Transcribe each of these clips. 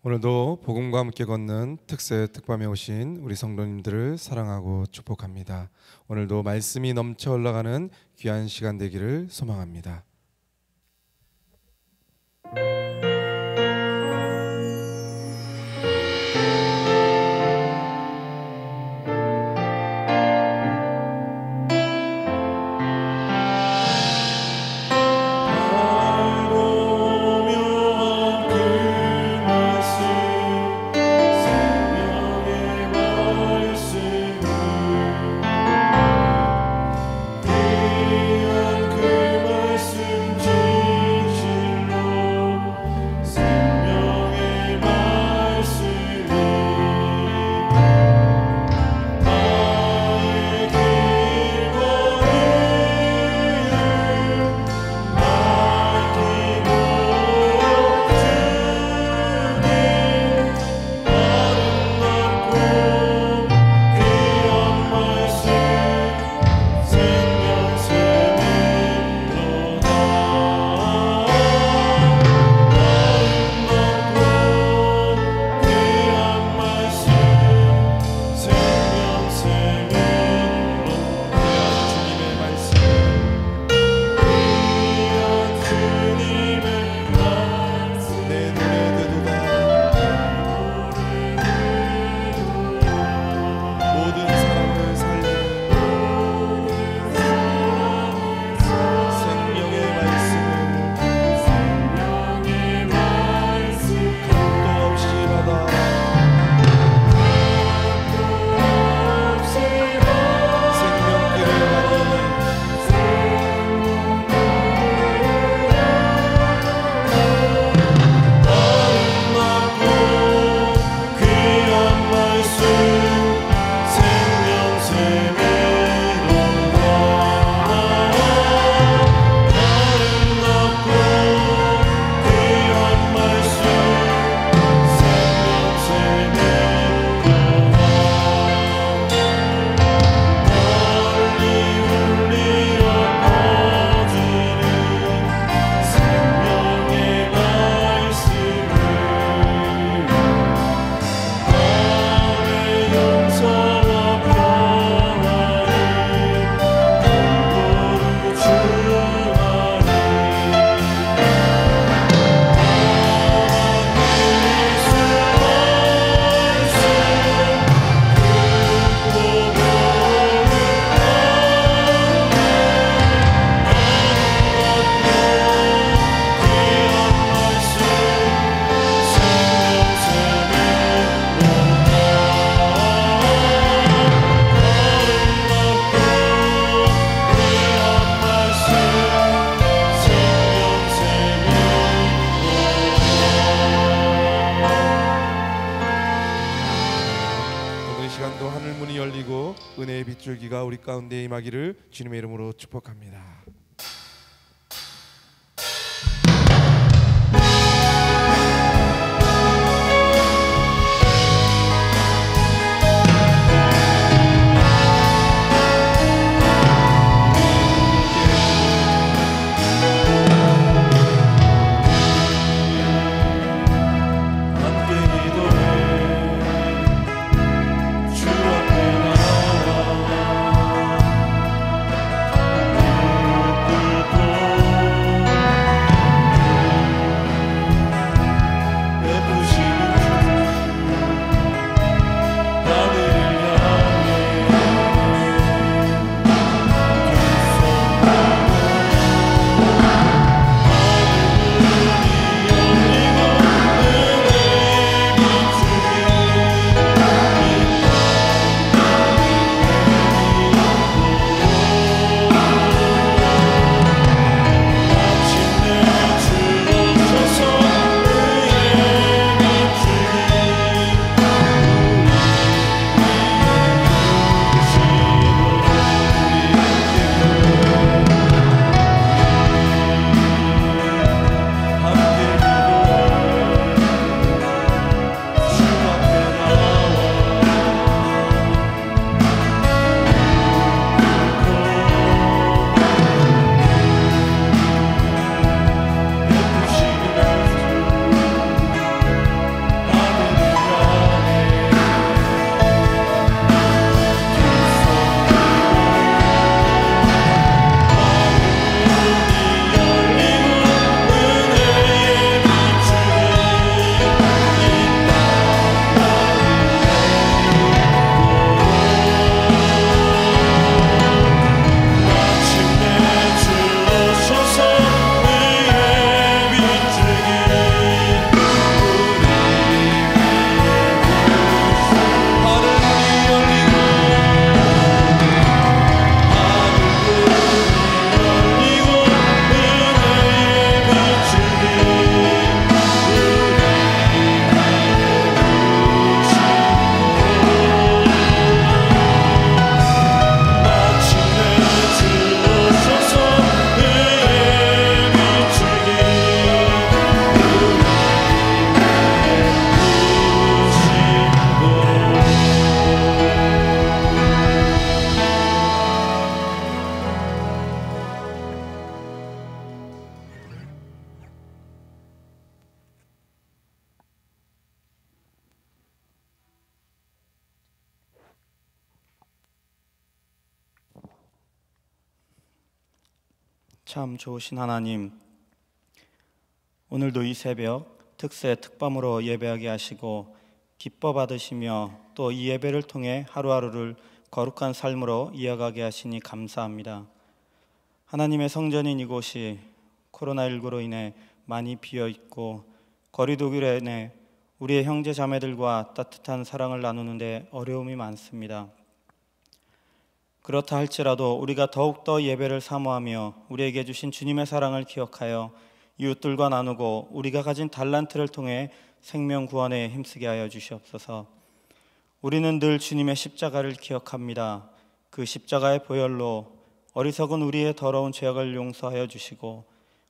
오늘도 복음과 함께 걷는 특세 특밤에 오신 우리 성도님들을 사랑하고 축복합니다. 오늘도 말씀이 넘쳐 흘러가는 귀한 시간 되기를 소망합니다. 은혜의 빗줄기가 우리 가운데 임하기를 주님의 이름으로 축복합니다. 주 앞에 나와 참 좋으신 하나님, 오늘도 이 새벽 특세 특밤으로 예배하게 하시고 기뻐 받으시며 또 이 예배를 통해 하루하루를 거룩한 삶으로 이어가게 하시니 감사합니다. 하나님의 성전인 이곳이 코로나19로 인해 많이 비어있고 거리두기로 인해 우리의 형제 자매들과 따뜻한 사랑을 나누는데 어려움이 많습니다. 그렇다 할지라도 우리가 더욱더 예배를 사모하며 우리에게 주신 주님의 사랑을 기억하여 이웃들과 나누고 우리가 가진 달란트를 통해 생명 구원에 힘쓰게 하여 주시옵소서. 우리는 늘 주님의 십자가를 기억합니다. 그 십자가의 보혈로 어리석은 우리의 더러운 죄악을 용서하여 주시고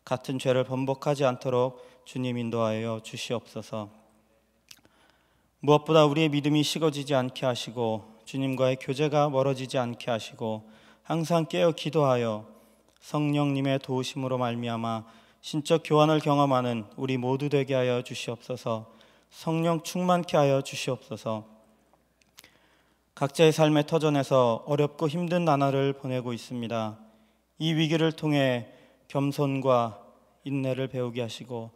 같은 죄를 번복하지 않도록 주님 인도하여 주시옵소서. 무엇보다 우리의 믿음이 식어지지 않게 하시고 주님과의 교제가 멀어지지 않게 하시고 항상 깨어 기도하여 성령님의 도우심으로 말미암아 신적 교환을 경험하는 우리 모두 되게 하여 주시옵소서. 성령 충만케 하여 주시옵소서. 각자의 삶의 터전에서 어렵고 힘든 나날을 보내고 있습니다. 이 위기를 통해 겸손과 인내를 배우게 하시고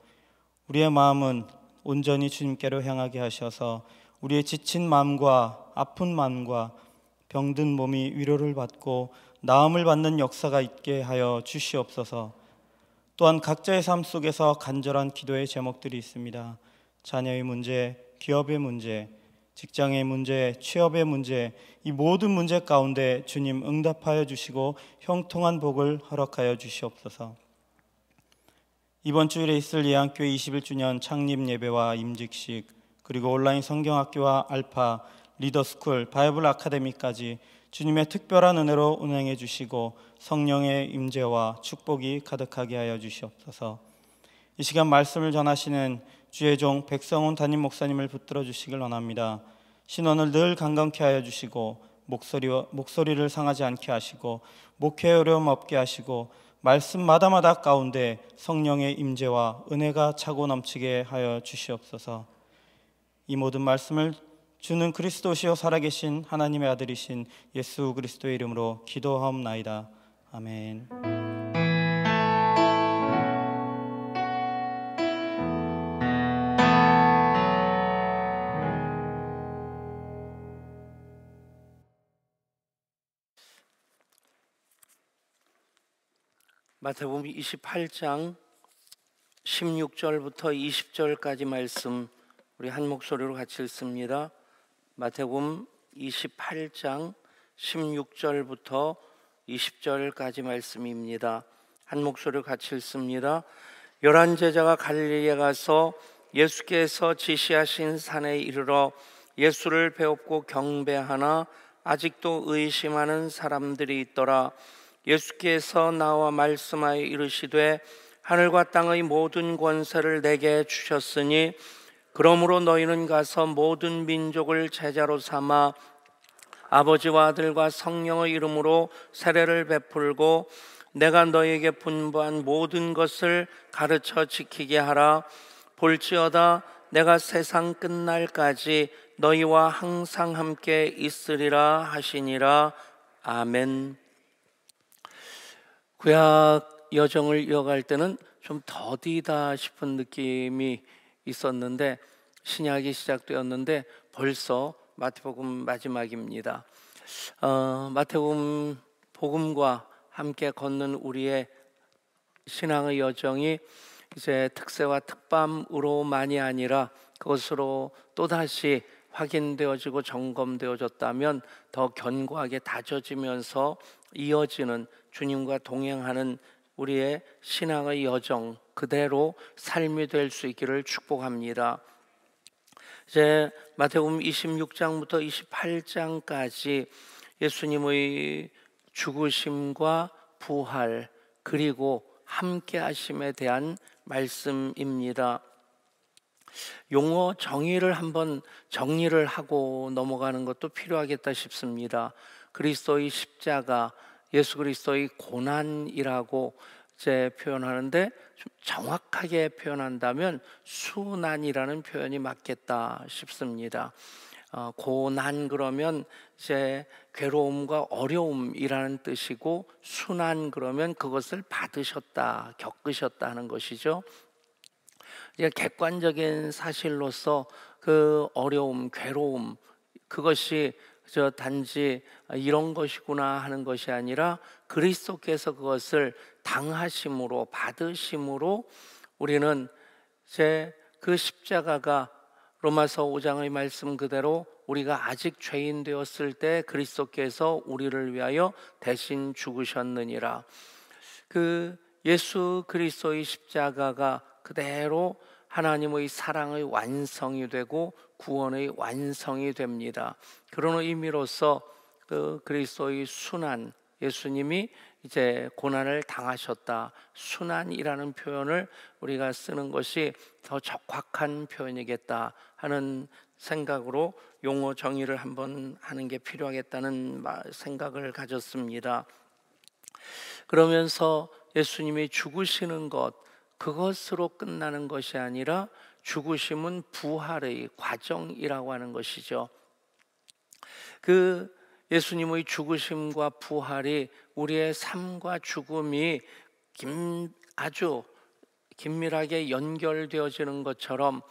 우리의 마음은 온전히 주님께로 향하게 하셔서 우리의 지친 마음과 아픈 마음과 병든 몸이 위로를 받고 나음을 받는 역사가 있게 하여 주시옵소서. 또한 각자의 삶 속에서 간절한 기도의 제목들이 있습니다. 자녀의 문제, 기업의 문제, 직장의 문제, 취업의 문제, 이 모든 문제 가운데 주님 응답하여 주시고 형통한 복을 허락하여 주시옵소서. 이번 주일에 있을 예안교회 21주년 창립 예배와 임직식, 그리고 온라인 성경학교와 알파, 리더스쿨, 바이블 아카데미까지 주님의 특별한 은혜로 운행해 주시고 성령의 임재와 축복이 가득하게 하여 주시옵소서. 이 시간 말씀을 전하시는 주의 종 백성훈 담임 목사님을 붙들어 주시길 원합니다. 신원을 늘 강건케 하여 주시고 목소리를 상하지 않게 하시고 목회에 어려움 없게 하시고 말씀 마다마다 가운데 성령의 임재와 은혜가 차고 넘치게 하여 주시옵소서. 이 모든 말씀을 주는 그리스도시요 살아계신 하나님의 아들이신 예수 그리스도의 이름으로 기도하옵나이다. 아멘. 마태복음 28장 16절부터 20절까지 말씀 우리 한 목소리로 같이 읽습니다. 마태복음 28장 16절부터 20절까지 말씀입니다. 한 목소리로 같이 읽습니다. 11 제자가 갈릴리에 가서 예수께서 지시하신 산에 이르러 예수를 배웁고 경배하나 아직도 의심하는 사람들이 있더라. 예수께서 나와 말씀하여 이르시되 하늘과 땅의 모든 권세를 내게 주셨으니 그러므로 너희는 가서 모든 민족을 제자로 삼아 아버지와 아들과 성령의 이름으로 세례를 베풀고 내가 너희에게 분부한 모든 것을 가르쳐 지키게 하라. 볼지어다 내가 세상 끝날까지 너희와 항상 함께 있으리라 하시니라. 아멘. 구약 여정을 이어갈 때는 좀 더디다 싶은 느낌이 있었는데 신약이 시작되었는데 벌써 마태복음 마지막입니다. 마태복음 복음과 함께 걷는 우리의 신앙의 여정이 이제 특세와 특밤으로만이 아니라 그것으로 또다시 확인되어지고 점검되어졌다면 더 견고하게 다져지면서 이어지는 주님과 동행하는 우리의 신앙의 여정 그대로 삶이 될 수 있기를 축복합니다. 이제 마태복음 26장부터 28장까지 예수님의 죽으심과 부활 그리고 함께 하심에 대한 말씀입니다. 용어 정의를 한번 정리를 하고 넘어가는 것도 필요하겠다 싶습니다. 그리스도의 십자가, 예수 그리스도의 고난이라고 이제 표현하는데 좀 정확하게 표현한다면 수난이라는 표현이 맞겠다 싶습니다. 고난 그러면 이제 괴로움과 어려움이라는 뜻이고, 순환 그러면 그것을 받으셨다, 겪으셨다 하는 것이죠. 이제 객관적인 사실로서 그 어려움, 괴로움, 그것이 단지 이런 것이구나 하는 것이 아니라 그리스도께서 그것을 당하심으로, 받으심으로 우리는 이제 그 십자가가 로마서 5장의 말씀 그대로 우리가 아직 죄인 되었을 때 그리스도께서 우리를 위하여 대신 죽으셨느니라. 그 예수 그리스도의 십자가가 그대로 하나님의 사랑의 완성이 되고 구원의 완성이 됩니다. 그런 의미로서 그 그리스도의 순환, 예수님이 이제 고난을 당하셨다, 순환이라는 표현을 우리가 쓰는 것이 더 적확한 표현이겠다 하는 생각으로 용어 정의를 한번 하는 게 필요하겠다는 생각을 가졌습니다. 그러면서 예수님이 죽으시는 것, 그것으로 끝나는 것이 아니라 죽으심은 부활의 과정이라고 하는 것이죠. 그 예수님의 죽으심과 부활이 우리의 삶과 죽음이 아주 긴밀하게 연결되어지는 것처럼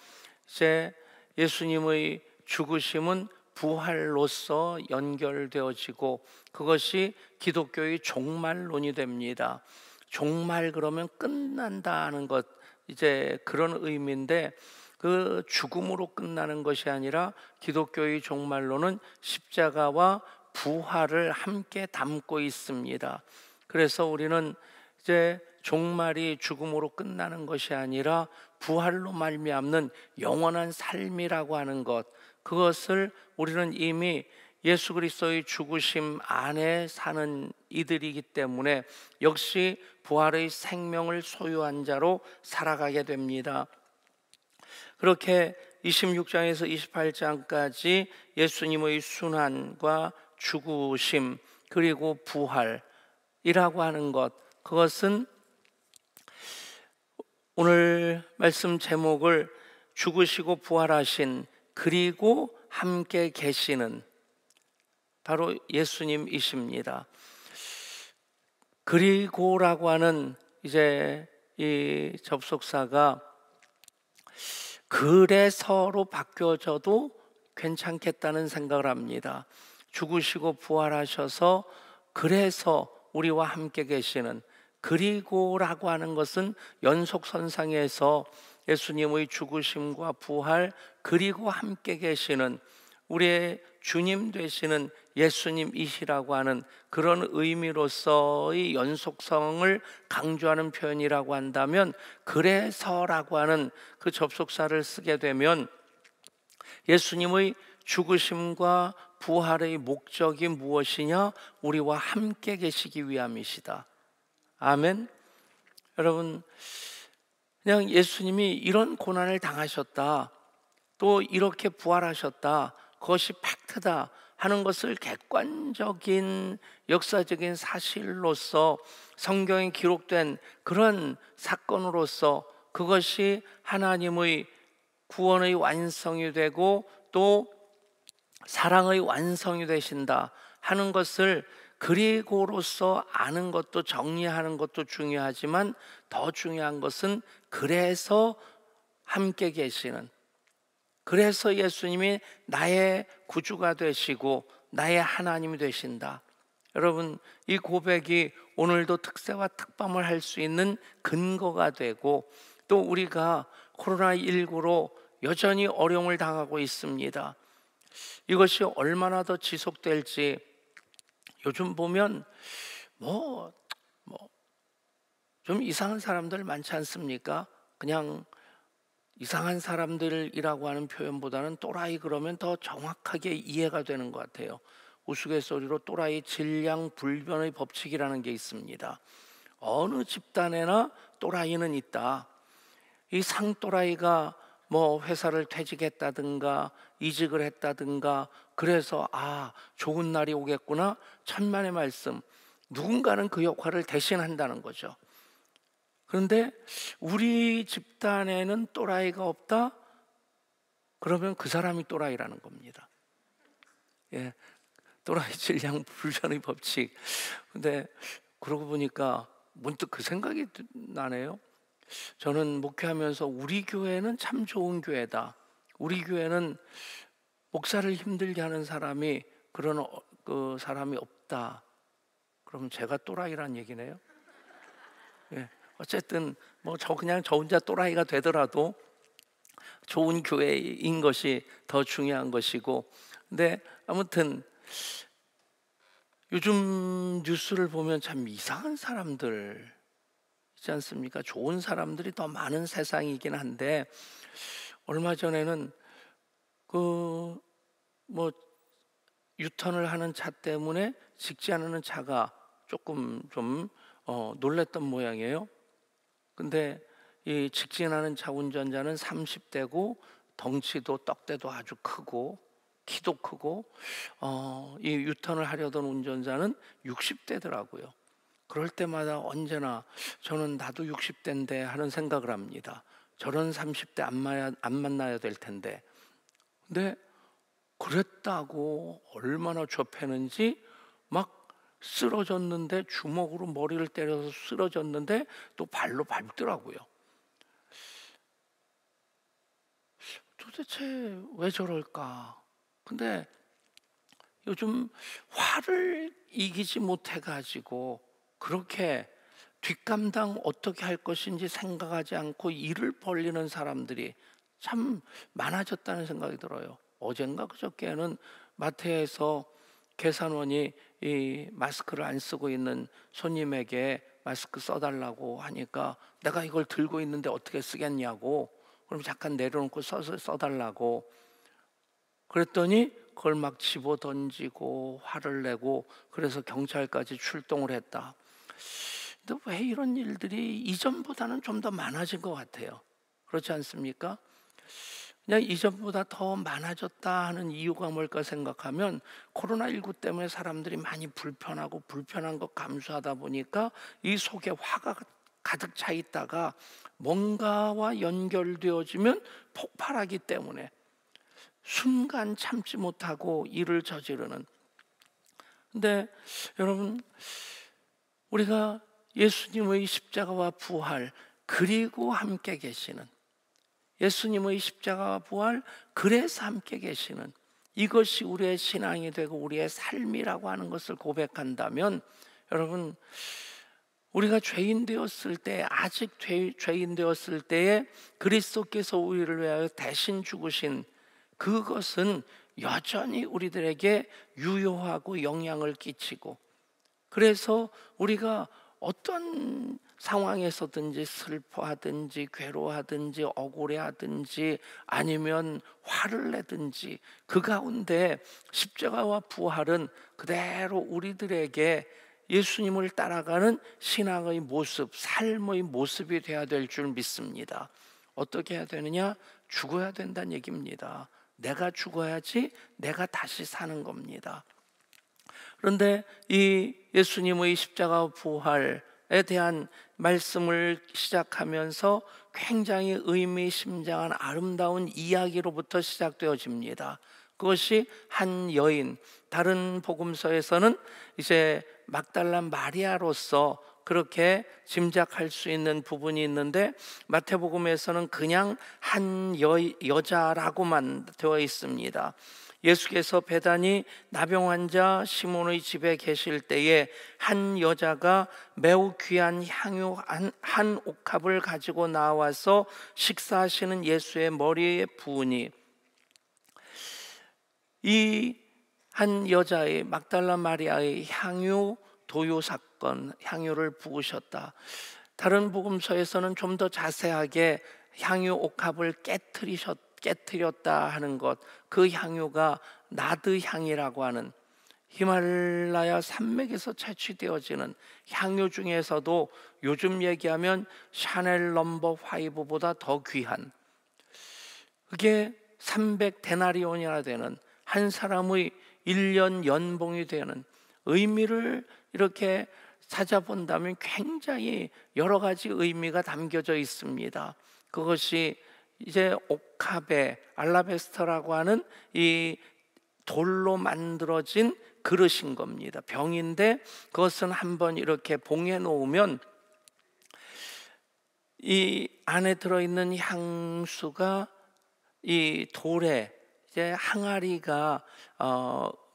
이제 예수님의 죽으심은 부활로서 연결되어지고 그것이 기독교의 종말론이 됩니다. 종말 그러면 끝난다는 것, 이제 그런 의미인데 그 죽음으로 끝나는 것이 아니라 기독교의 종말론은 십자가와 부활을 함께 담고 있습니다. 그래서 우리는 이제 종말이 죽음으로 끝나는 것이 아니라 부활로 말미암는 영원한 삶이라고 하는 것, 그것을 우리는 이미 예수 그리스도의 죽으심 안에 사는 이들이기 때문에 역시 부활의 생명을 소유한 자로 살아가게 됩니다. 그렇게 26장에서 28장까지 예수님의 순환과 죽으심 그리고 부활이라고 하는 것, 그것은 오늘 말씀 제목을 죽으시고 부활하신 그리고 함께 계시는 바로 예수님이십니다. 그리고라고 하는 이제 이 접속사가 그래서로 바뀌어져도 괜찮겠다는 생각을 합니다. 죽으시고 부활하셔서 그래서 우리와 함께 계시는, 그리고라고 하는 것은 연속선상에서 예수님의 죽으심과 부활 그리고 함께 계시는 우리의 주님 되시는 예수님이시라고 하는 그런 의미로서의 연속성을 강조하는 표현이라고 한다면, 그래서라고 하는 그 접속사를 쓰게 되면 예수님의 죽으심과 부활의 목적이 무엇이냐? 우리와 함께 계시기 위함이시다. 아멘. 여러분, 그냥 예수님이 이런 고난을 당하셨다, 또 이렇게 부활하셨다, 그것이 팩트다 하는 것을 객관적인 역사적인 사실로서 성경에 기록된 그런 사건으로서 그것이 하나님의 구원의 완성이 되고 또 사랑의 완성이 되신다 하는 것을 그리고로서 아는 것도, 정리하는 것도 중요하지만 더 중요한 것은 그래서 함께 계시는, 그래서 예수님이 나의 구주가 되시고 나의 하나님이 되신다. 여러분, 이 고백이 오늘도 특세와 특밤을 할 수 있는 근거가 되고, 또 우리가 코로나19로 여전히 어려움을 당하고 있습니다. 이것이 얼마나 더 지속될지, 요즘 보면 좀 이상한 사람들 많지 않습니까? 그냥 이상한 사람들이라고 하는 표현보다는 또라이 그러면 더 정확하게 이해가 되는 것 같아요. 우스갯소리로 또라이 질량불변의 법칙이라는 게 있습니다. 어느 집단에나 또라이는 있다. 이 상또라이가 회사를 퇴직했다든가 이직을 했다든가, 그래서 좋은 날이 오겠구나, 천만의 말씀, 누군가는 그 역할을 대신한다는 거죠. 그런데 우리 집단에는 또라이가 없다? 그러면 그 사람이 또라이라는 겁니다. 예, 또라이 질량 불변의 법칙. 근데 그러고 보니까 문득 그 생각이 나네요. 저는 목회하면서 우리 교회는 참 좋은 교회다. 우리 교회는 목사를 힘들게 하는 사람이 그런 그 사람이 없다. 그러면 제가 또라이란 얘기네요. 예, 어쨌든 뭐 그냥 저 혼자 또라이가 되더라도 좋은 교회인 것이 더 중요한 것이고, 근데 아무튼 요즘 뉴스를 보면 참 이상한 사람들 있지 않습니까? 좋은 사람들이 더 많은 세상이긴 한데, 얼마 전에는 그 뭐 유턴을 하는 차 때문에 직지 않는 차가 조금 좀 놀랬던 모양이에요. 근데 이 직진하는 차 운전자는 30대고 덩치도 떡대도 아주 크고 키도 크고 이 유턴을 하려던 운전자는 60대더라고요. 그럴 때마다 언제나 저는 나도 60대인데 하는 생각을 합니다. 저런 30대 안 만나야 될 텐데. 근데 그랬다고 얼마나 좁혔는지 막 쓰러졌는데, 주먹으로 머리를 때려서 쓰러졌는데 또 발로 밟더라고요. 도대체 왜 저럴까? 근데 요즘 화를 이기지 못해가지고 그렇게 뒷감당 어떻게 할 것인지 생각하지 않고 일을 벌리는 사람들이 참 많아졌다는 생각이 들어요. 어젠가 그저께는 마트에서 계산원이 이 마스크를 안 쓰고 있는 손님에게 마스크 써달라고 하니까 내가 이걸 들고 있는데 어떻게 쓰겠냐고, 그럼 잠깐 내려놓고 써달라고 그랬더니 그걸 막 집어 던지고 화를 내고, 그래서 경찰까지 출동을 했다. 근데 왜 이런 일들이 이전보다는 좀 더 많아진 것 같아요. 그렇지 않습니까? 그냥 이전보다 더 많아졌다 하는 이유가 뭘까 생각하면, 코로나19 때문에 사람들이 많이 불편한 것 감수하다 보니까 이 속에 화가 가득 차 있다가 뭔가와 연결되어지면 폭발하기 때문에 순간 참지 못하고 일을 저지르는. 근데 여러분, 우리가 예수님의 십자가와 부활 그리고 함께 계시는, 예수님의 십자가와 부활 그래서 함께 계시는, 이것이 우리의 신앙이 되고 우리의 삶이라고 하는 것을 고백한다면, 여러분, 우리가 죄인 되었을 때, 아직 죄인 되었을 때에 그리스도께서 우리를 위하여 대신 죽으신 그것은 여전히 우리들에게 유효하고 영향을 끼치고, 그래서 우리가 어떤 상황에서든지 슬퍼하든지 괴로워하든지 억울해하든지 아니면 화를 내든지 그 가운데 십자가와 부활은 그대로 우리들에게 예수님을 따라가는 신앙의 모습, 삶의 모습이 되어야 될 줄 믿습니다. 어떻게 해야 되느냐? 죽어야 된다는 얘기입니다. 내가 죽어야지 내가 다시 사는 겁니다. 그런데 이 예수님의 십자가 부활에 대한 말씀을 시작하면서 굉장히 의미심장한 아름다운 이야기로부터 시작되어집니다. 그것이 한 여인, 다른 복음서에서는 이제 막달라 마리아로서 그렇게 짐작할 수 있는 부분이 있는데, 마태복음에서는 그냥 한 여자라고만 되어 있습니다. 예수께서 베다니 나병 환자 시몬의 집에 계실 때에 한 여자가 매우 귀한 향유 한 옥합을 가지고 나와서 식사하시는 예수의 머리에 부으니, 이 한 여자의 막달라 마리아의 향유 도요 사건, 향유를 부으셨다. 다른 복음서에서는 좀 더 자세하게 향유 옥합을 깨뜨렸다 하는 것, 그 향유가 나드 향이라고 하는 히말라야 산맥에서 채취되어지는 향유 중에서도 요즘 얘기하면 샤넬 넘버 5보다 더 귀한, 그게 300데나리온이나 되는 한 사람의 1년 연봉이 되는 의미를 이렇게 찾아본다면 굉장히 여러 가지 의미가 담겨져 있습니다. 그것이 이제 옥합에 알라베스터라고 하는 이 돌로 만들어진 그릇인 겁니다. 병인데 그것은 한번 이렇게 봉해 놓으면 이 안에 들어있는 향수가 이 돌에 이제 항아리가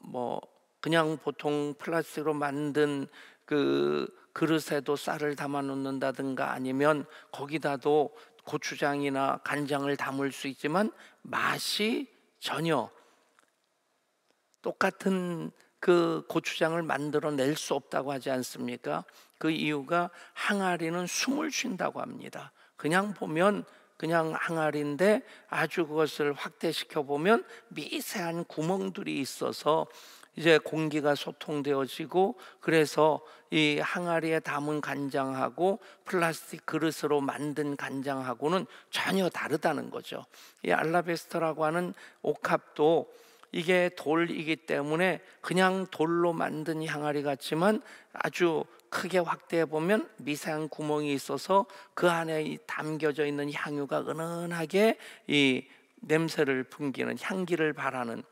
뭐 그냥 보통 플라스틱으로 만든 그 그릇에도 쌀을 담아 놓는다든가 아니면 거기다도 고추장이나 간장을 담을 수 있지만 맛이 전혀 똑같은 그 고추장을 만들어낼 수 없다고 하지 않습니까? 그 이유가 항아리는 숨을 쉰다고 합니다. 그냥 보면 그냥 항아리인데 아주 그것을 확대시켜 보면 미세한 구멍들이 있어서 이제 공기가 소통되어지고, 그래서 이 항아리에 담은 간장하고 플라스틱 그릇으로 만든 간장하고는 전혀 다르다는 거죠. 이 알라베스터라고 하는 옥합도 이게 돌이기 때문에 그냥 돌로 만든 항아리 같지만 아주 크게 확대해 보면 미세한 구멍이 있어서 그 안에 담겨져 있는 향유가 은은하게 이 냄새를 풍기는, 향기를 발하는.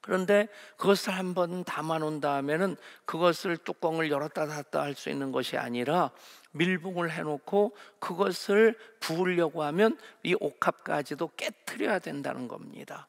그런데 그것을 한번 담아 놓은 다음에는 그것을 뚜껑을 열었다 닫았다 할 수 있는 것이 아니라 밀봉을 해놓고 그것을 부으려고 하면 이 옥합까지도 깨트려야 된다는 겁니다.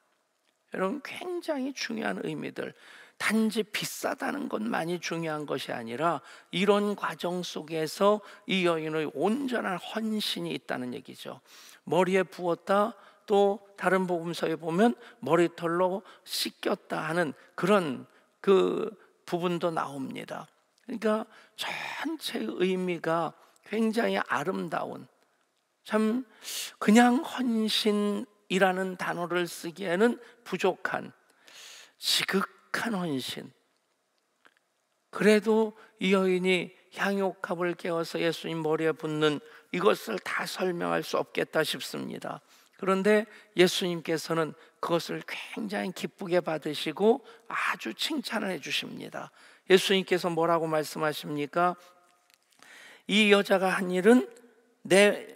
여러분, 굉장히 중요한 의미들. 단지 비싸다는 것만이 중요한 것이 아니라 이런 과정 속에서 이 여인의 온전한 헌신이 있다는 얘기죠. 머리에 부었다, 또 다른 복음서에 보면 머리털로 씻겼다 하는 그런 그 부분도 나옵니다. 그러니까 전체의 의미가 굉장히 아름다운, 참 그냥 헌신이라는 단어를 쓰기에는 부족한 지극한 헌신. 그래도 이 여인이 향유옥합을 깨워서 예수님 머리에 붓는 이것을 다 설명할 수 없겠다 싶습니다. 그런데 예수님께서는 그것을 굉장히 기쁘게 받으시고 아주 칭찬을 해주십니다. 예수님께서 뭐라고 말씀하십니까? 이 여자가 한 일은 내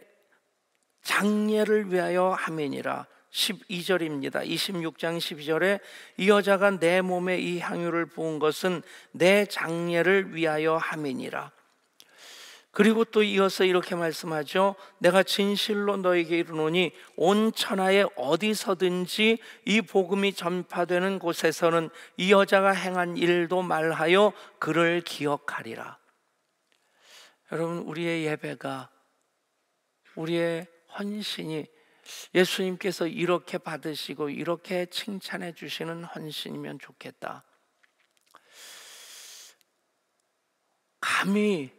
장례를 위하여 함이니라. 12절입니다. 26장 12절에 이 여자가 내 몸에 이 향유를 부은 것은 내 장례를 위하여 함이니라. 그리고 또 이어서 이렇게 말씀하죠. 내가 진실로 너에게 이르노니 온 천하에 어디서든지 이 복음이 전파되는 곳에서는 이 여자가 행한 일도 말하여 그를 기억하리라. 여러분, 우리의 예배가, 우리의 헌신이 예수님께서 이렇게 받으시고 이렇게 칭찬해 주시는 헌신이면 좋겠다. 감히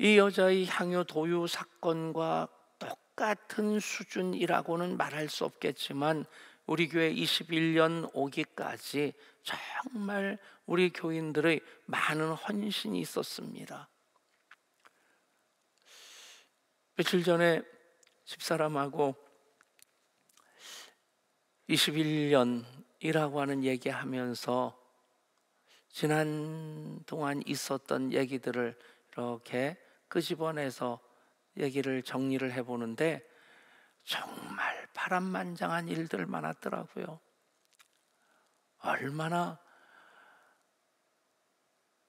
이 여자의 향유 도유 사건과 똑같은 수준이라고는 말할 수 없겠지만 우리 교회 21년 오기까지 정말 우리 교인들의 많은 헌신이 있었습니다. 며칠 전에 집사람하고 21년이라고 하는 얘기하면서 지난 동안 있었던 얘기들을 이렇게 끄집어내서 얘기를 정리를 해보는데 정말 파란만장한 일들 많았더라고요. 얼마나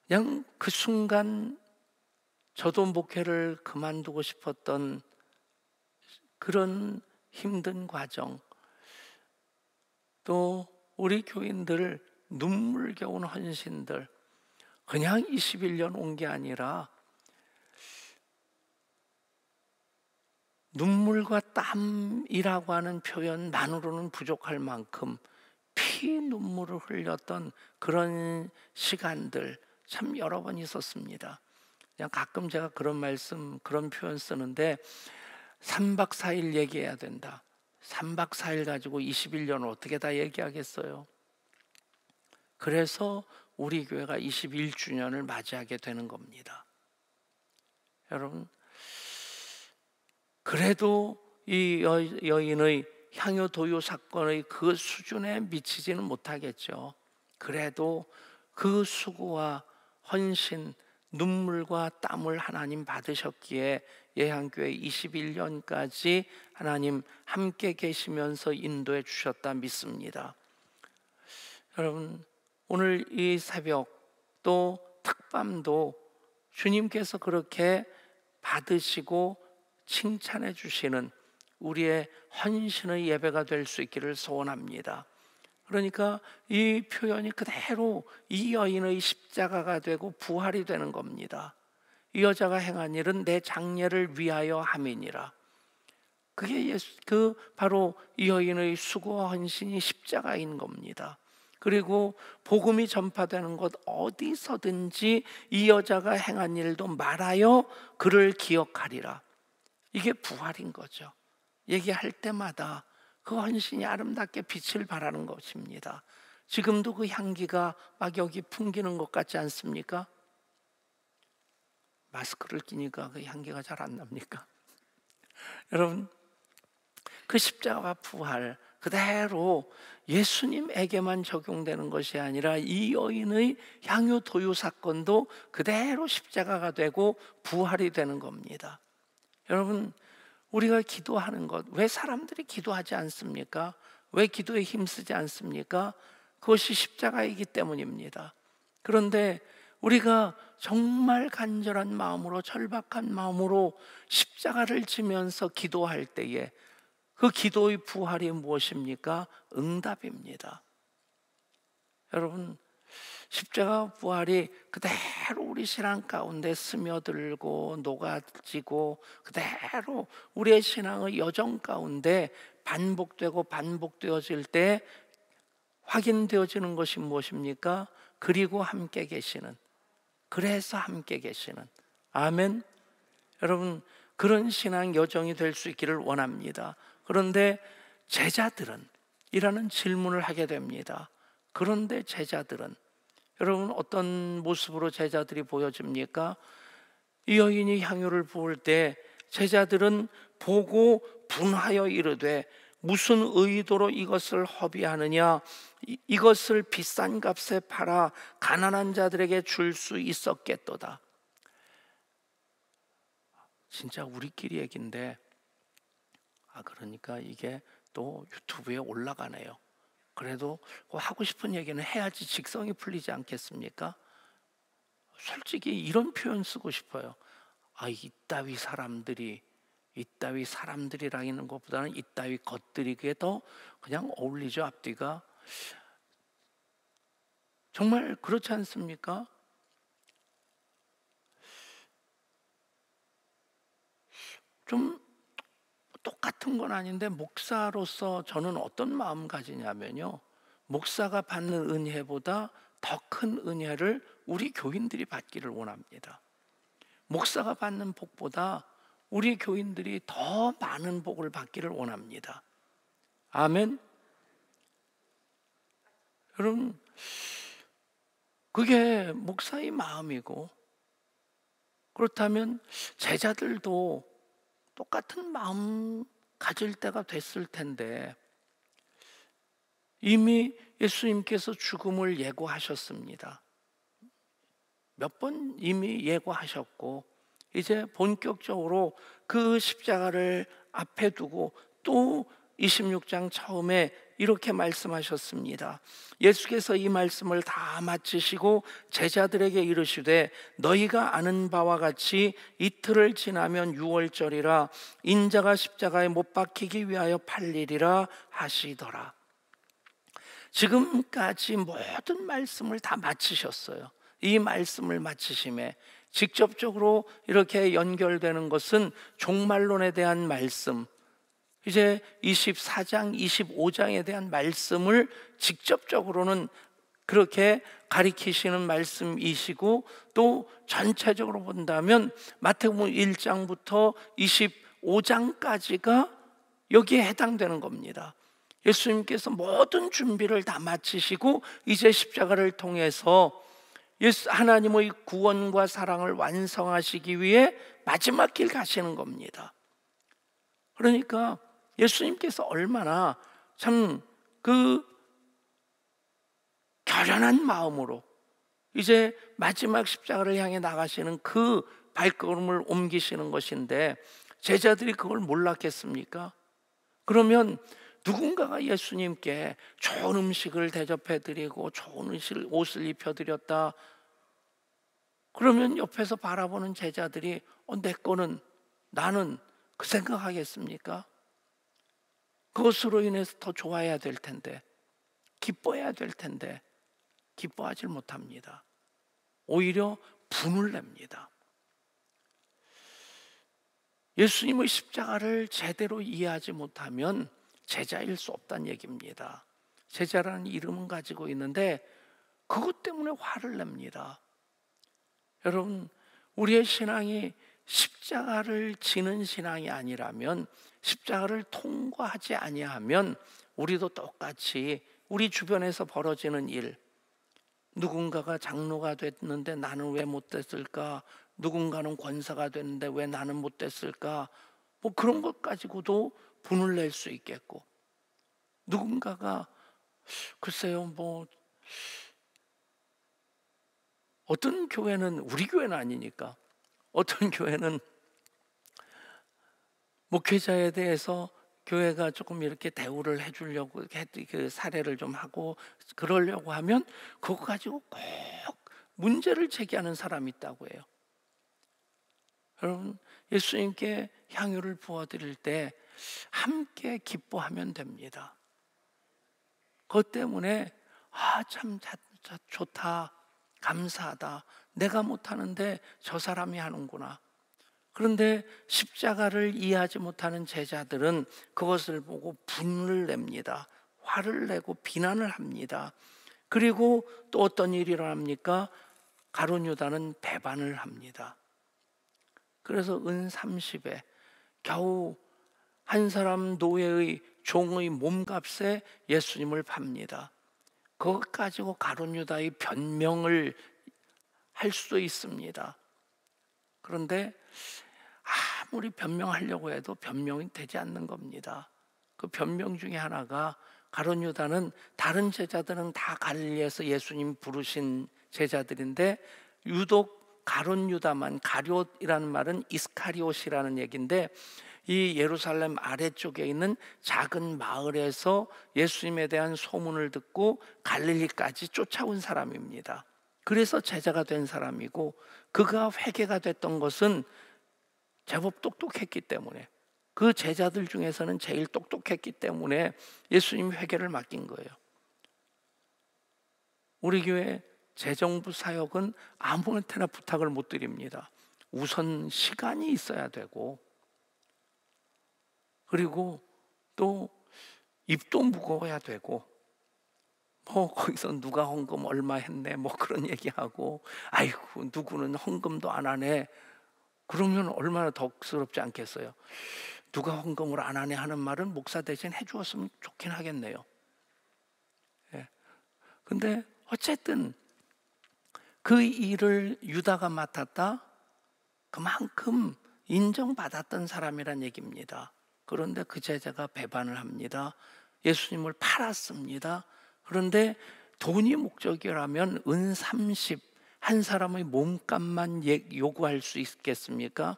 그냥 그 순간 저도 목회를 그만두고 싶었던 그런 힘든 과정, 또 우리 교인들 눈물겨운 헌신들, 그냥 21년 온 게 아니라 눈물과 땀이라고 하는 표현만으로는 부족할 만큼 피눈물을 흘렸던 그런 시간들 참 여러 번 있었습니다. 그냥 가끔 제가 그런 말씀, 그런 표현 쓰는데 3박 4일 얘기해야 된다. 3박 4일 가지고 21년을 어떻게 다 얘기하겠어요? 그래서 우리 교회가 21주년을 맞이하게 되는 겁니다. 여러분, 그래도 이 여인의 향유 도유 사건의 그 수준에 미치지는 못하겠죠. 그래도 그 수고와 헌신, 눈물과 땀을 하나님 받으셨기에 예향교회 21년까지 하나님 함께 계시면서 인도해 주셨다 믿습니다. 여러분, 오늘 이 새벽 또 특밤도 주님께서 그렇게 받으시고 칭찬해 주시는 우리의 헌신의 예배가 될 수 있기를 소원합니다. 그러니까 이 표현이 그대로 이 여인의 십자가가 되고 부활이 되는 겁니다. 이 여자가 행한 일은 내 장례를 위하여 함이니라. 그게 바로 이 여인의 수고와 헌신이 십자가인 겁니다. 그리고 복음이 전파되는 곳 어디서든지 이 여자가 행한 일도 말하여 그를 기억하리라. 이게 부활인 거죠. 얘기할 때마다 그 헌신이 아름답게 빛을 발하는 것입니다. 지금도 그 향기가 막 여기 풍기는 것 같지 않습니까? 마스크를 끼니까 그 향기가 잘 안 납니까? 여러분, 그 십자가와 부활 그대로 예수님에게만 적용되는 것이 아니라 이 여인의 향유 도유 사건도 그대로 십자가가 되고 부활이 되는 겁니다. 여러분, 우리가 기도하는 것, 왜 사람들이 기도하지 않습니까? 왜 기도에 힘쓰지 않습니까? 그것이 십자가이기 때문입니다. 그런데 우리가 정말 간절한 마음으로, 절박한 마음으로 십자가를 지면서 기도할 때에 그 기도의 부활이 무엇입니까? 응답입니다. 여러분, 십자가 부활이 그대로 우리 신앙 가운데 스며들고 녹아지고 그대로 우리의 신앙의 여정 가운데 반복되고 반복되어질 때 확인되어지는 것이 무엇입니까? 그리고 함께 계시는, 그래서 함께 계시는, 아멘. 여러분, 그런 신앙 여정이 될 수 있기를 원합니다. 그런데 제자들은 이라는 질문을 하게 됩니다. 그런데 제자들은, 여러분, 어떤 모습으로 제자들이 보여집니까? 이 여인이 향유를 부을 때 제자들은 보고 분하여 이르되 무슨 의도로 이것을 허비하느냐? 이것을 비싼 값에 팔아 가난한 자들에게 줄 수 있었겠도다. 진짜 우리끼리 얘기인데, 그러니까 이게 또 유튜브에 올라가네요. 그래도 하고 싶은 얘기는 해야지 직성이 풀리지 않겠습니까? 솔직히 이런 표현 쓰고 싶어요. 이따위 사람들이라는 것보다는 이따위 것들이 그게 더 그냥 어울리죠. 앞뒤가 정말 그렇지 않습니까? 좀 똑같은 건 아닌데 목사로서 저는 어떤 마음 가지냐면요, 목사가 받는 은혜보다 더 큰 은혜를 우리 교인들이 받기를 원합니다. 목사가 받는 복보다 우리 교인들이 더 많은 복을 받기를 원합니다. 아멘. 여러분, 그게 목사의 마음이고, 그렇다면 제자들도 똑같은 마음 가질 때가 됐을 텐데, 이미 예수님께서 죽음을 예고하셨습니다. 몇 번 이미 예고하셨고, 이제 본격적으로 그 십자가를 앞에 두고 또 26장 처음에 이렇게 말씀하셨습니다. 예수께서 이 말씀을 다 마치시고 제자들에게 이르시되 너희가 아는 바와 같이 이틀을 지나면 유월절이라 인자가 십자가에 못 박히기 위하여 팔리리라 하시더라. 지금까지 모든 말씀을 다 마치셨어요. 이 말씀을 마치심에 직접적으로 이렇게 연결되는 것은 종말론에 대한 말씀, 이제 24장, 25장에 대한 말씀을 직접적으로는 그렇게 가리키시는 말씀이시고, 또 전체적으로 본다면 마태복음 1장부터 25장까지가 여기에 해당되는 겁니다. 예수님께서 모든 준비를 다 마치시고 이제 십자가를 통해서 하나님의 구원과 사랑을 완성하시기 위해 마지막 길 가시는 겁니다. 그러니까 예수님께서 얼마나 참 그 결연한 마음으로 이제 마지막 십자가를 향해 나가시는 그 발걸음을 옮기시는 것인데 제자들이 그걸 몰랐겠습니까? 그러면 누군가가 예수님께 좋은 음식을 대접해드리고 좋은 옷을 입혀드렸다. 그러면 옆에서 바라보는 제자들이 내 거는, 나는 그 생각하겠습니까? 그것으로 인해서 더 좋아해야 될 텐데, 기뻐해야 될 텐데 기뻐하지 못합니다. 오히려 분을 냅니다. 예수님의 십자가를 제대로 이해하지 못하면 제자일 수 없다는 얘기입니다. 제자라는 이름은 가지고 있는데 그것 때문에 화를 냅니다. 여러분, 우리의 신앙이 십자가를 지는 신앙이 아니라면, 십자가를 통과하지 아니하면 우리도 똑같이 우리 주변에서 벌어지는 일, 누군가가 장로가 됐는데 나는 왜 못 됐을까? 누군가는 권사가 됐는데 왜 나는 못 됐을까? 뭐 그런 것 가지고도 분을 낼 수 있겠고, 누군가가 글쎄요, 뭐 어떤 교회는, 우리 교회는 아니니까, 어떤 교회는 목회자에 대해서 교회가 조금 이렇게 대우를 해주려고 그 사례를 좀 하고 그러려고 하면 그거 가지고 꼭 문제를 제기하는 사람이 있다고 해요. 여러분, 예수님께 향유를 부어드릴 때 함께 기뻐하면 됩니다. 그것 때문에 참 좋다, 감사하다, 내가 못하는데 저 사람이 하는구나. 그런데 십자가를 이해하지 못하는 제자들은 그것을 보고 분을 냅니다. 화를 내고 비난을 합니다. 그리고 또 어떤 일이 일어납니까? 가룟 유다는 배반을 합니다. 그래서 은 30에 겨우 한 사람 노예의 종의 몸값에 예수님을 팝니다. 그것 가지고 가룟 유다의 변명을 할 수도 있습니다. 그런데 아무리 변명하려고 해도 변명이 되지 않는 겁니다. 그 변명 중에 하나가, 가룟 유다는 다른 제자들은 다 갈릴리에서 예수님 부르신 제자들인데 유독 가룟 유다만, 가룟이라는 말은 이스카리옷이라는 얘기인데, 이 예루살렘 아래쪽에 있는 작은 마을에서 예수님에 대한 소문을 듣고 갈릴리까지 쫓아온 사람입니다. 그래서 제자가 된 사람이고, 그가 회개가 됐던 것은 제법 똑똑했기 때문에, 그 제자들 중에서는 제일 똑똑했기 때문에 예수님 회개를 맡긴 거예요. 우리 교회 재정부 사역은 아무한테나 부탁을 못 드립니다. 우선 시간이 있어야 되고, 그리고 또 입도 무거워야 되고, 뭐 거기서 누가 헌금 얼마 했네 뭐 그런 얘기하고, 아이고 누구는 헌금도 안 하네, 그러면 얼마나 덕스럽지 않겠어요? 누가 헌금을 안 하네 하는 말은 목사 대신 해주었으면 좋긴 하겠네요. 예. 근데 어쨌든 그 일을 유다가 맡았다, 그만큼 인정받았던 사람이란 얘기입니다. 그런데 그 제자가 배반을 합니다. 예수님을 팔았습니다. 그런데 돈이 목적이라면 은 30, 한 사람의 몸값만 요구할 수 있겠습니까?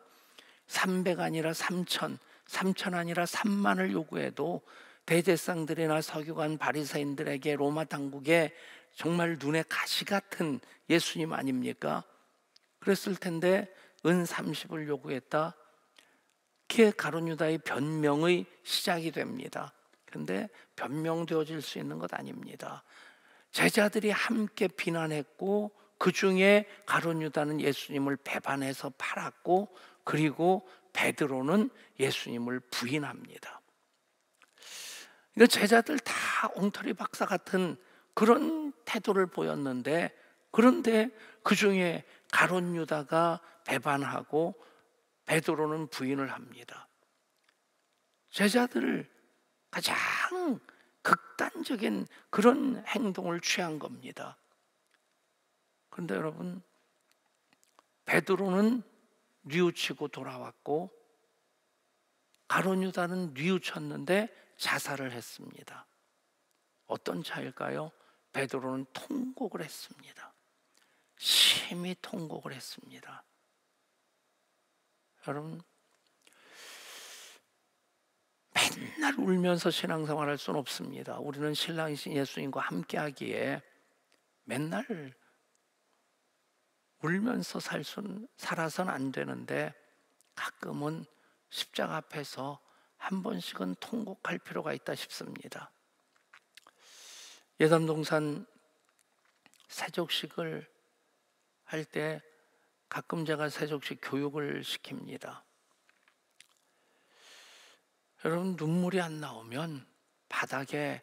300 아니라 3천, 3천 아니라 3만을 요구해도 대제사장들이나 서기관 바리새인들에게, 로마 당국에 정말 눈에 가시 같은 예수님 아닙니까? 그랬을 텐데 은 30을 요구했다. 그게 가룟 유다의 변명의 시작이 됩니다. 그런데 변명되어질 수 있는 것 아닙니다. 제자들이 함께 비난했고, 그 중에 가룟 유다는 예수님을 배반해서 팔았고, 그리고 베드로는 예수님을 부인합니다. 그러니까 제자들 다 엉터리 박사 같은 그런 태도를 보였는데, 그런데 그 중에 가룟 유다가 배반하고 베드로는 부인을 합니다. 제자들을 가장 극단적인 그런 행동을 취한 겁니다. 그런데 여러분, 베드로는 뉘우치고 돌아왔고, 가룟 유다는 뉘우쳤는데 자살을 했습니다. 어떤 차일까요? 베드로는 통곡을 했습니다. 심히 통곡을 했습니다. 여러분, 맨날 울면서 신앙생활할 수는 없습니다. 우리는 신랑이신 예수님과 함께하기에 맨날 울면서 살아서는 안 되는데 가끔은 십자가 앞에서 한 번씩은 통곡할 필요가 있다 싶습니다. 예담동산 세족식을 할 때 가끔 제가 세족식 교육을 시킵니다. 여러분, 눈물이 안 나오면 바닥에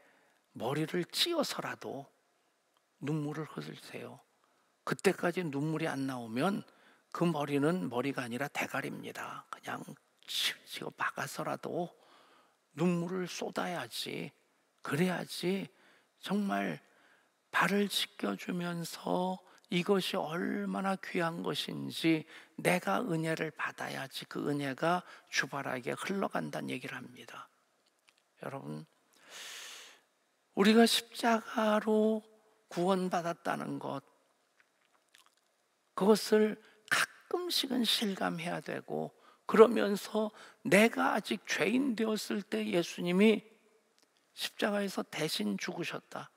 머리를 찧어서라도 눈물을 흘리세요. 그때까지 눈물이 안 나오면 그 머리는 머리가 아니라 대가리입니다. 그냥 치고 박아서라도 눈물을 쏟아야지. 그래야지 정말 발을 씻겨주면서 이것이 얼마나 귀한 것인지 내가 은혜를 받아야지 그 은혜가 주발에게 흘러간다는 얘기를 합니다. 여러분, 우리가 십자가로 구원받았다는 것, 그것을 가끔씩은 실감해야 되고, 그러면서 내가 아직 죄인 되었을 때 예수님이 십자가에서 대신 죽으셨다.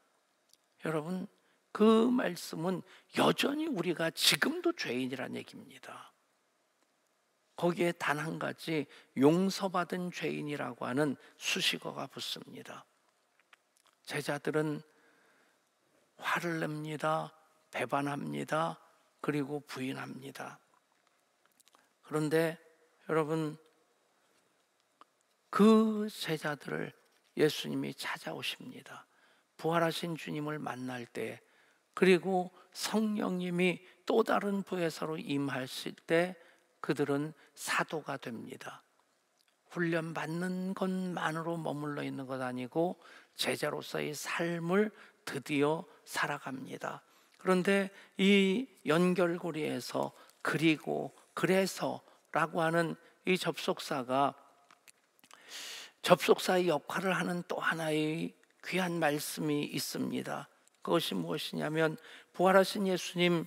여러분, 그 말씀은 여전히 우리가 지금도 죄인이라는 얘기입니다. 거기에 단 한 가지 용서받은 죄인이라고 하는 수식어가 붙습니다. 제자들은 화를 냅니다. 배반합니다. 그리고 부인합니다. 그런데 여러분, 그 제자들을 예수님이 찾아오십니다. 부활하신 주님을 만날 때, 그리고 성령님이 또 다른 부에서로 임하실 때 그들은 사도가 됩니다. 훈련받는 것만으로 머물러 있는 것 아니고 제자로서의 삶을 드디어 살아갑니다. 그런데 이 연결고리에서 그리고 그래서라고 하는 이 접속사가 접속사의 역할을 하는 또 하나의 귀한 말씀이 있습니다. 그것이 무엇이냐면 부활하신 예수님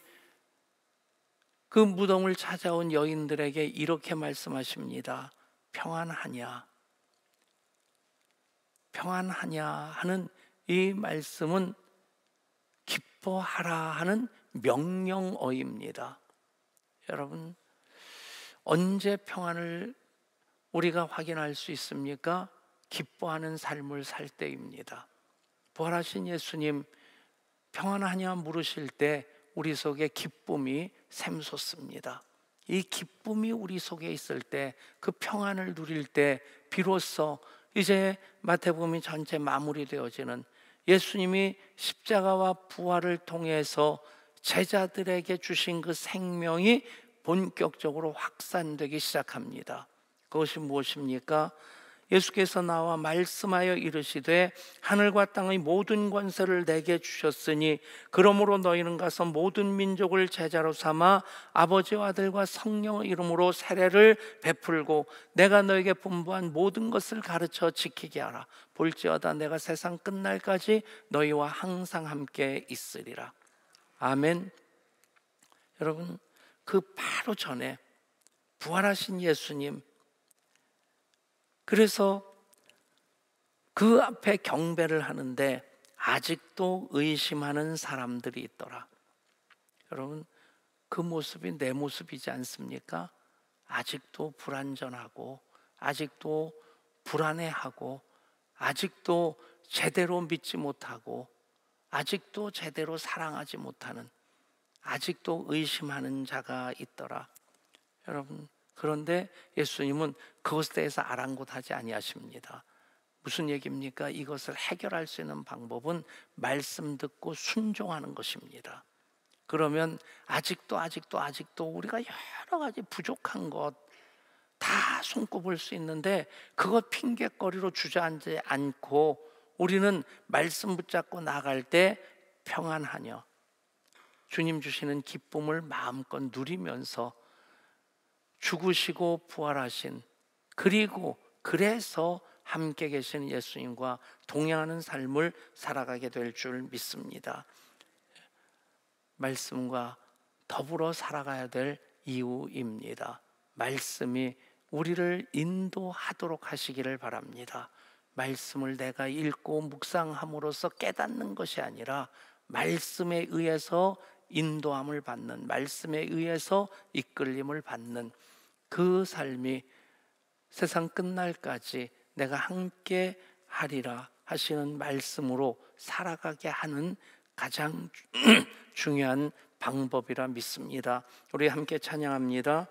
그 무덤을 찾아온 여인들에게 이렇게 말씀하십니다. 평안하냐? 평안하냐 하는 이 말씀은 기뻐하라 하는 명령어입니다. 여러분, 언제 평안을 우리가 확인할 수 있습니까? 기뻐하는 삶을 살 때입니다. 부활하신 예수님 평안하냐 물으실 때 우리 속에 기쁨이 샘솟습니다. 이 기쁨이 우리 속에 있을 때, 그 평안을 누릴 때 비로소 이제 마태복음이 전체 마무리되어지는 예수님이 십자가와 부활을 통해서 제자들에게 주신 그 생명이 본격적으로 확산되기 시작합니다. 그것이 무엇입니까? 예수께서 나와 말씀하여 이르시되 하늘과 땅의 모든 권세를 내게 주셨으니 그러므로 너희는 가서 모든 민족을 제자로 삼아 아버지와 아들과 성령의 이름으로 세례를 베풀고 내가 너에게 분부한 모든 것을 가르쳐 지키게 하라. 볼지어다 내가 세상 끝날까지 너희와 항상 함께 있으리라. 아멘. 여러분, 그 바로 전에 부활하신 예수님, 그래서 그 앞에 경배를 하는데 아직도 의심하는 사람들이 있더라. 여러분, 그 모습이 내 모습이지 않습니까? 아직도 불완전하고 아직도 불안해하고 아직도 제대로 믿지 못하고 아직도 제대로 사랑하지 못하는, 아직도 의심하는 자가 있더라. 여러분, 그런데 예수님은 그것에 대해서 아랑곳하지 아니하십니다. 무슨 얘기입니까? 이것을 해결할 수 있는 방법은 말씀 듣고 순종하는 것입니다. 그러면 아직도 우리가 여러 가지 부족한 것 다 손꼽을 수 있는데 그것 핑계거리로 주저앉지 않고 우리는 말씀 붙잡고 나갈 때 평안하며 주님 주시는 기쁨을 마음껏 누리면서 죽으시고 부활하신, 그리고 그래서 함께 계신 예수님과 동행하는 삶을 살아가게 될 줄 믿습니다. 말씀과 더불어 살아가야 될 이유입니다. 말씀이 우리를 인도하도록 하시기를 바랍니다. 말씀을 내가 읽고 묵상함으로써 깨닫는 것이 아니라 말씀에 의해서 인도함을 받는, 말씀에 의해서 이끌림을 받는 그 삶이 세상 끝날까지 내가 함께 하리라 하시는 말씀으로 살아가게 하는 가장 중요한 방법이라 믿습니다. 우리 함께 찬양합니다.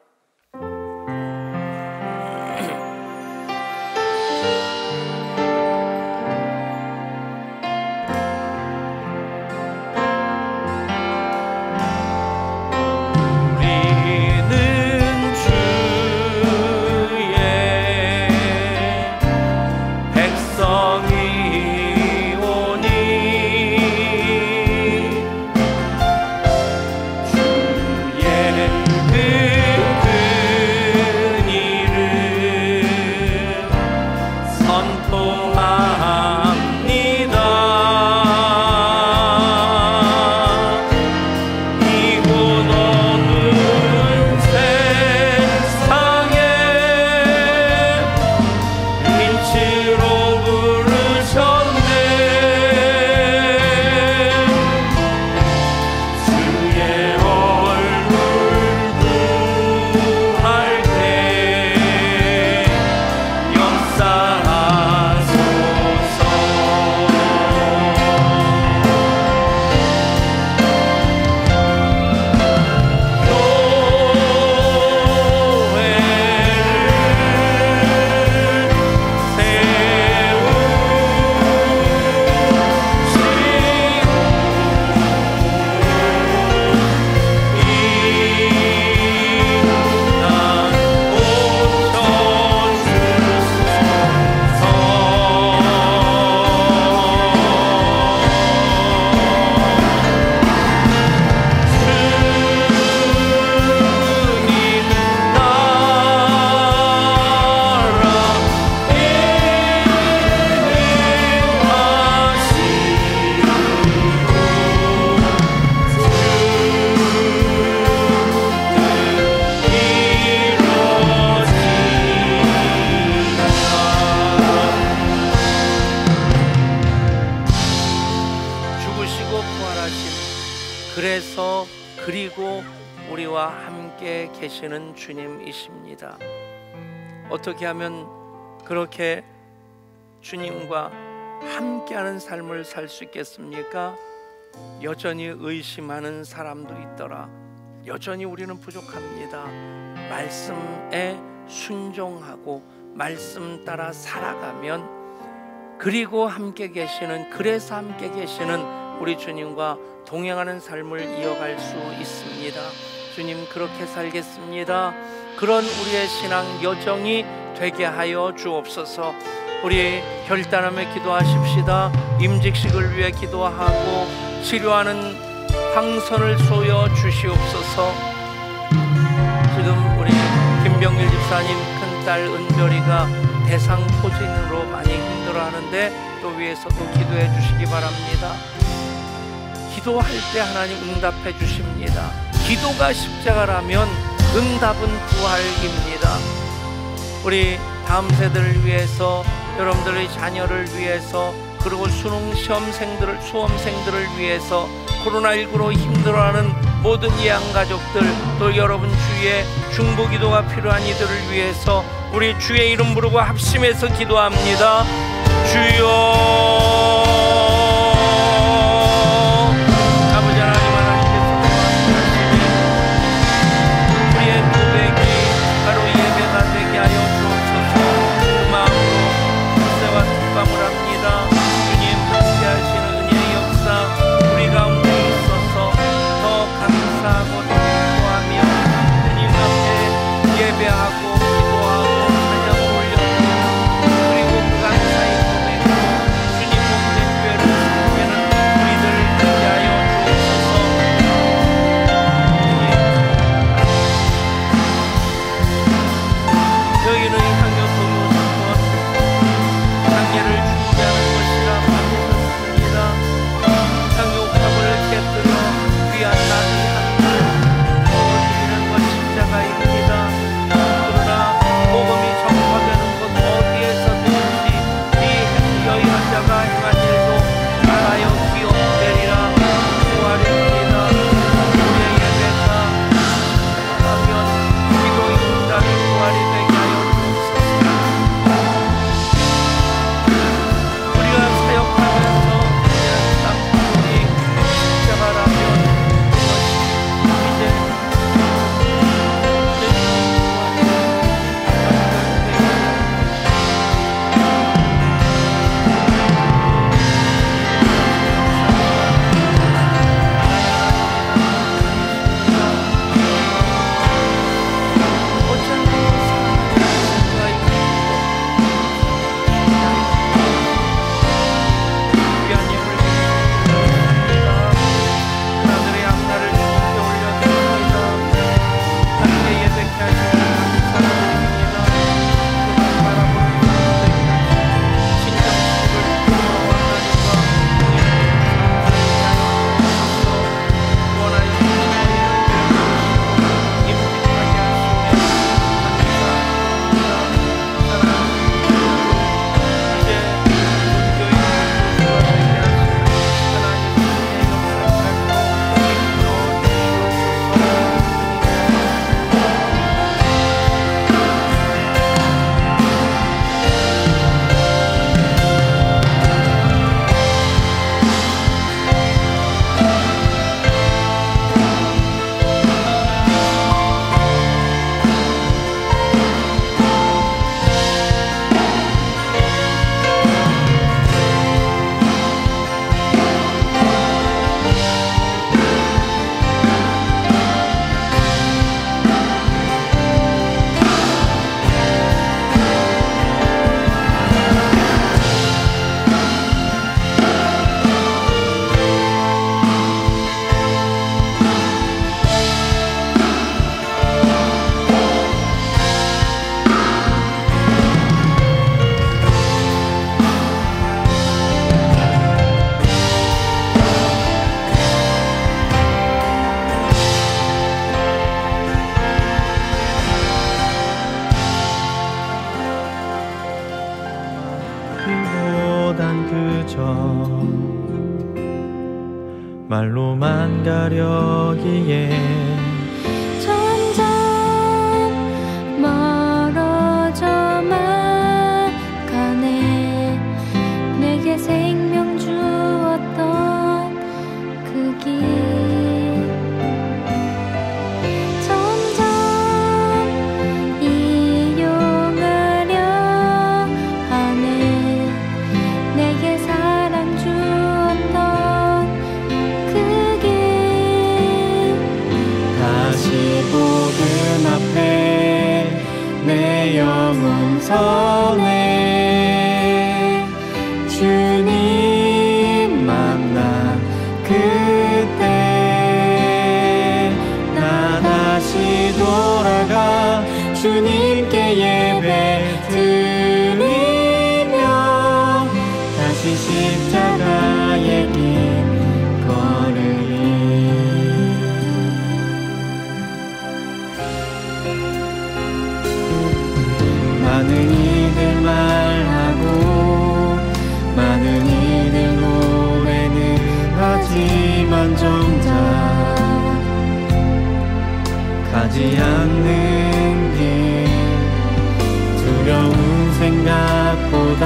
그리고 우리와 함께 계시는 주님이십니다. 어떻게 하면 그렇게 주님과 함께하는 삶을 살 수 있겠습니까? 여전히 의심하는 사람도 있더라. 여전히 우리는 부족합니다. 말씀에 순종하고 말씀 따라 살아가면, 그리고 함께 계시는, 그래서 함께 계시는 우리 주님과 동행하는 삶을 이어갈 수 있습니다. 주님, 그렇게 살겠습니다. 그런 우리의 신앙 여정이 되게 하여 주옵소서. 우리 결단하며 기도하십시다. 임직식을 위해 기도하고 치료하는 황선을 쏘여 주시옵소서. 지금 우리 김병길 집사님 큰딸 은별이가 대상포진으로 많이 힘들어하는데 또 위에서도 기도해 주시기 바랍니다. 기도할 때 하나님 응답해 주십니다. 기도가 십자가라면 응답은 부활입니다. 우리 다음 세대를 위해서, 여러분들의 자녀를 위해서, 그리고 수험생들을 위해서, 코로나19로 힘들어하는 모든 예양가족들, 또 여러분 주위에 중보기도가 필요한 이들을 위해서 우리 주의 이름 부르고 합심해서 기도합니다. 주여, 말로만 가려기에 점점 멀어져만 가네. 내게 생명 주었던 그 길 점점 이용하려 하네. 내게 사랑 주었던 그 길 다시 복음 앞에 내 영혼 서네. 주님 만나 그때 나 다시 돌아가 주님께 예배 드리며 다시 십자가의 길 걸으리. 많은 이들 말하고 많은 이들 노래는 하지만 정작 가지 않는 길 두려운 생각보다